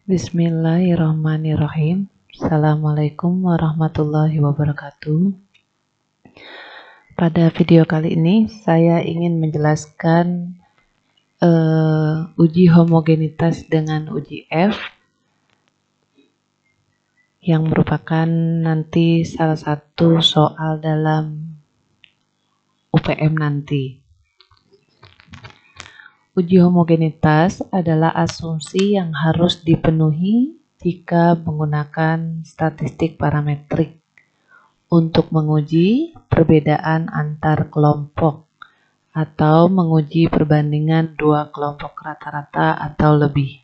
Bismillahirrahmanirrahim. Assalamualaikum warahmatullahi wabarakatuh. Pada video kali ini saya ingin menjelaskan uji homogenitas dengan uji F yang merupakan nanti salah satu soal dalam UPM nanti. Uji homogenitas adalah asumsi yang harus dipenuhi jika menggunakan statistik parametrik untuk menguji perbedaan antar kelompok atau menguji perbandingan dua kelompok rata-rata atau lebih.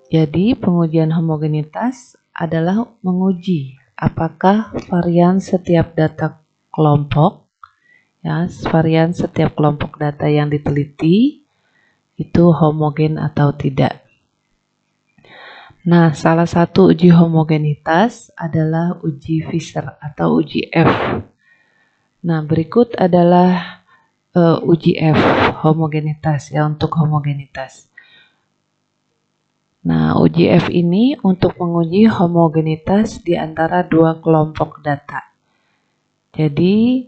Jadi, pengujian homogenitas adalah menguji apakah varian setiap data kelompok, varian setiap kelompok data yang diteliti itu homogen atau tidak. Nah, salah satu uji homogenitas adalah uji Fisher atau uji F. Nah, berikut adalah uji F homogenitas untuk homogenitas. Nah, uji F ini untuk menguji homogenitas di antara dua kelompok data. Jadi,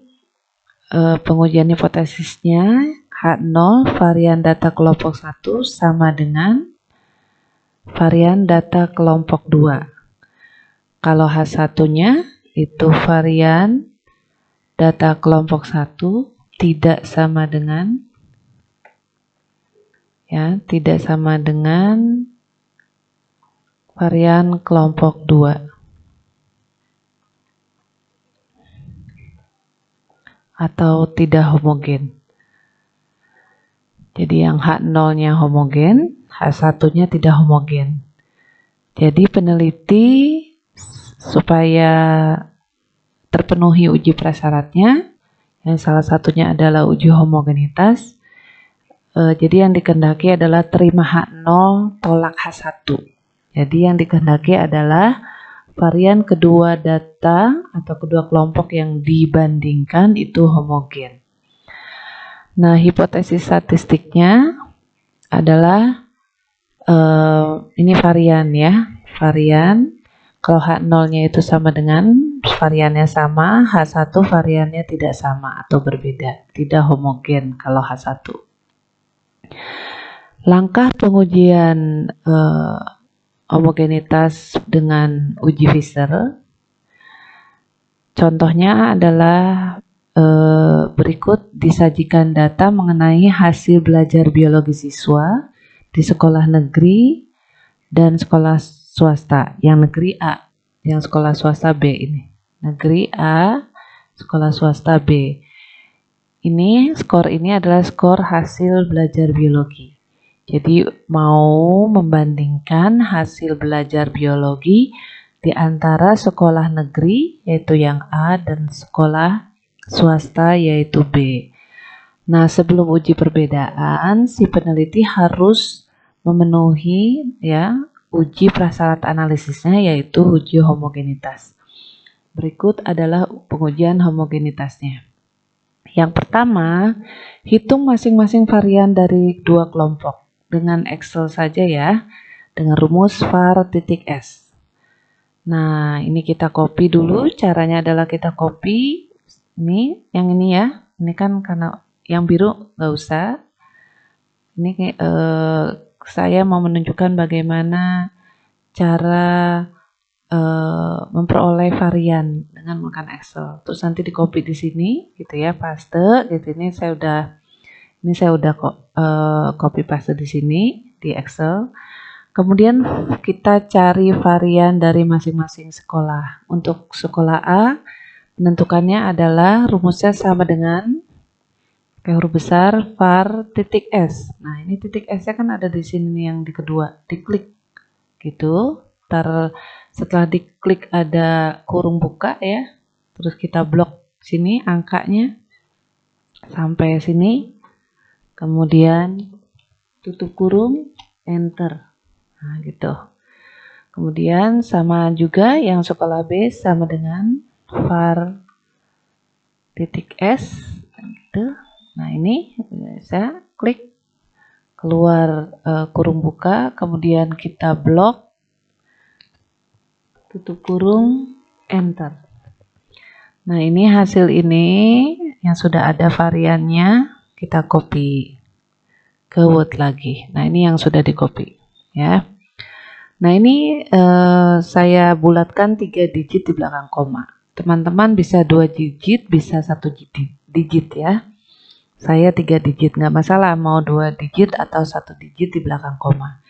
pengujian hipotesisnya H0 varian data kelompok 1 sama dengan varian data kelompok 2. Kalau H1-nya itu varian data kelompok 1 tidak sama dengan varian kelompok 2. Atau tidak homogen. Jadi yang H0-nya homogen, H1-nya tidak homogen. Jadi peneliti supaya terpenuhi uji prasyaratnya, yang salah satunya adalah uji homogenitas. Jadi yang dikehendaki adalah terima H0 tolak H1. Jadi yang dikehendaki adalah varian kedua data atau kedua kelompok yang dibandingkan itu homogen. Nah, hipotesis statistiknya adalah ini varian ya. Varian kalau H0-nya itu sama dengan variannya sama, H1 variannya tidak sama atau berbeda, tidak homogen kalau H1. Langkah pengujian homogenitas dengan uji Fisher, contohnya adalah berikut disajikan data mengenai hasil belajar biologi siswa di sekolah negeri dan sekolah swasta. Yang negeri A, yang sekolah swasta B ini. Negeri A, sekolah swasta B. Skor ini adalah skor hasil belajar biologi. Jadi mau membandingkan hasil belajar biologi di antara sekolah negeri yaitu yang A dan sekolah swasta yaitu B. Nah, sebelum uji perbedaan, si peneliti harus memenuhi uji prasyarat analisisnya yaitu uji homogenitas. Berikut adalah pengujian homogenitasnya. Yang pertama, hitung masing-masing varian dari dua kelompok dengan Excel saja ya, dengan rumus var titik S. Nah, ini kita copy dulu. Caranya adalah kita copy yang ini ya. Ini kan karena yang biru nggak usah. Ini saya mau menunjukkan bagaimana cara memperoleh varian dengan menggunakan Excel. Terus nanti di copy di sini, gitu ya, paste. Gitu. Ini saya udah copy paste di sini di Excel. Kemudian kita cari varian dari masing-masing sekolah. Untuk sekolah A, menentukannya adalah rumusnya sama dengan huruf besar var titik S. Nah, ini titik S-nya kan ada di sini yang di kedua, diklik gitu. Setelah diklik ada kurung buka ya. Terus kita blok sini angkanya sampai sini. Kemudian tutup kurung, enter. Nah, gitu. Kemudian sama juga yang sekolah B sama dengan var titik S gitu. Nah, ini bisa klik, keluar kurung buka, kemudian kita blok, tutup kurung, enter. Nah, ini hasil ini yang sudah ada variannya, kita copy ke Word lagi. Nah, ini yang sudah di copy ya. Nah, ini saya bulatkan 3 digit di belakang koma. Teman-teman bisa 2 digit, bisa 1 digit ya. Saya 3 digit, nggak masalah mau 2 digit atau 1 digit di belakang koma.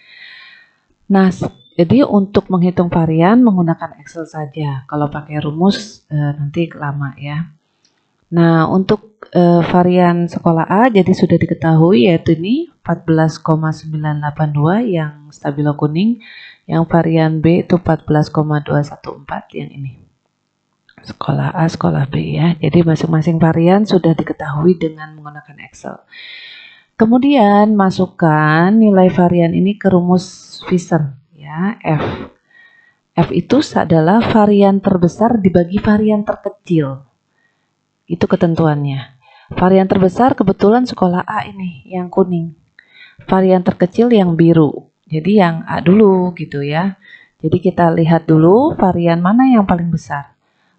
Nah, jadi untuk menghitung varian menggunakan Excel saja. Kalau pakai rumus nanti lama ya. Nah, untuk varian sekolah A jadi sudah diketahui, yaitu ini 14,982 yang stabilo kuning, yang varian B itu 14,214 yang ini. Sekolah A, sekolah B ya. Jadi masing-masing varian sudah diketahui dengan menggunakan Excel. Kemudian masukkan nilai varian ini ke rumus Fisher ya, F. F itu adalah varian terbesar dibagi varian terkecil. Itu ketentuannya. Varian terbesar kebetulan sekolah A ini yang kuning. Varian terkecil yang biru. Jadi yang A dulu gitu ya. Jadi kita lihat dulu varian mana yang paling besar.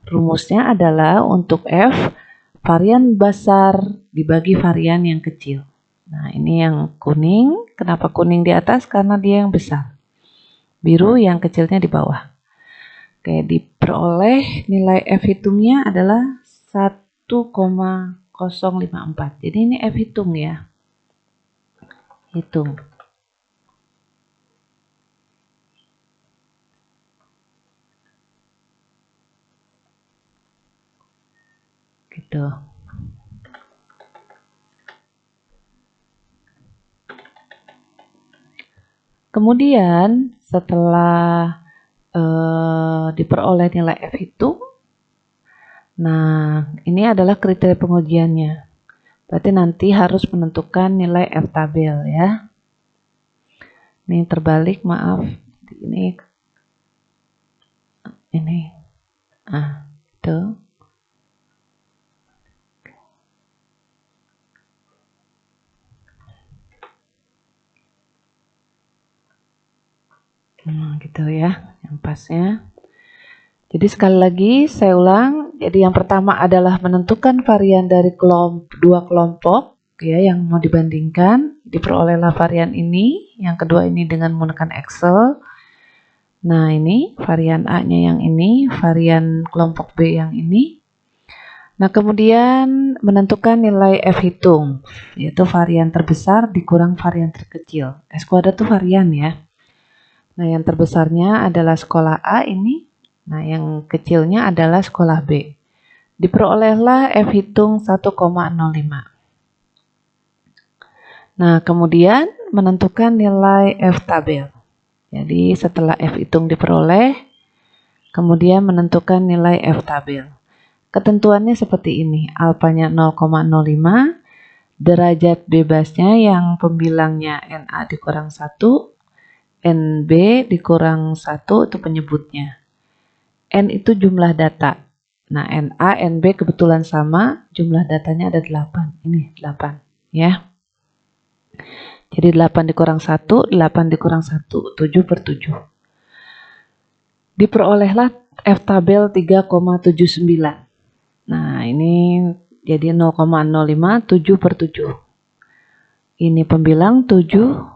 Rumusnya adalah untuk F, varian besar dibagi varian yang kecil. Nah, ini yang kuning. Kenapa kuning di atas? Karena dia yang besar. Biru yang kecilnya di bawah. Oke, diperoleh nilai F hitungnya adalah 1,054. Jadi ini F hitung ya. Hitung. Gitu. Kemudian setelah diperoleh nilai F hitung, nah ini adalah kriteria pengujiannya. Berarti nanti harus menentukan nilai F tabel ya. Ini terbalik, maaf. Ini. Itu. Gitu ya, yang pasnya. Jadi sekali lagi saya ulang, jadi yang pertama adalah menentukan varian dari dua kelompok ya yang mau dibandingkan, diperolehlah varian ini, yang kedua ini dengan menggunakan Excel. Nah, ini varian A-nya yang ini, varian kelompok B yang ini. Nah, kemudian menentukan nilai F hitung, yaitu varian terbesar dikurang varian terkecil. S kuadrat itu varian ya. Nah, yang terbesarnya adalah sekolah A ini. Nah, yang kecilnya adalah sekolah B. Diperolehlah F hitung 1,05. Nah, kemudian menentukan nilai F tabel. Jadi, setelah F hitung diperoleh, kemudian menentukan nilai F tabel. Ketentuannya seperti ini. Alfanya 0,05, derajat bebasnya yang pembilangnya NA dikurang 1, NB dikurang 1 itu penyebutnya. N itu jumlah data. Nah, NA, NB kebetulan sama, jumlah datanya ada 8. Ini 8 ya. Jadi 8 dikurang 1, 8 dikurang 1, 7/7. Diperolehlah F tabel 3,79. Nah, ini jadi 0,05, 7/7. Ini pembilang 7.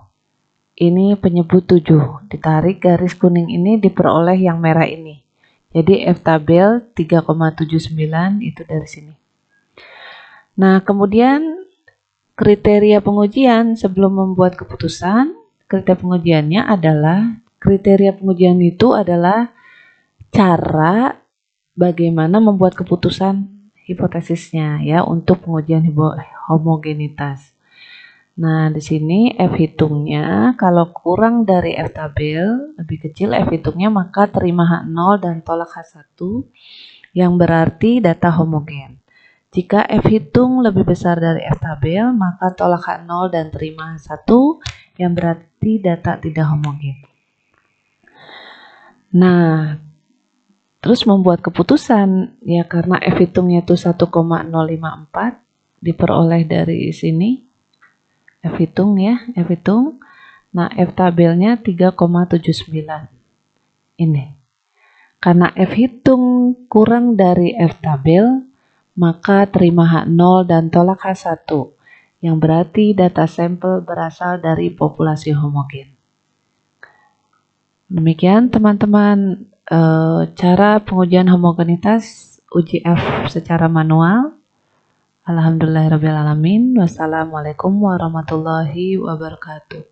Ini penyebut 7, ditarik garis kuning ini diperoleh yang merah ini. Jadi F tabel 3,79 itu dari sini. Nah, kemudian kriteria pengujian sebelum membuat keputusan, kriteria pengujiannya adalah, kriteria pengujian itu adalah cara bagaimana membuat keputusan hipotesisnya ya untuk pengujian homogenitas. Nah, di sini F hitungnya kalau kurang dari F tabel, lebih kecil F hitungnya, maka terima H0 dan tolak H1 yang berarti data homogen. Jika F hitung lebih besar dari F tabel, maka tolak H0 dan terima H1 yang berarti data tidak homogen. Nah, terus membuat keputusan ya karena F hitungnya itu 1,054 diperoleh dari sini. F hitung ya, F hitung. Nah, F tabelnya 3,79. Ini. Karena F hitung kurang dari F tabel, maka terima H0 dan tolak H1, yang berarti data sampel berasal dari populasi homogen. Demikian teman-teman cara pengujian homogenitas uji F secara manual. Alhamdulillahirrabbilalamin. Wassalamualaikum warahmatullahi wabarakatuh.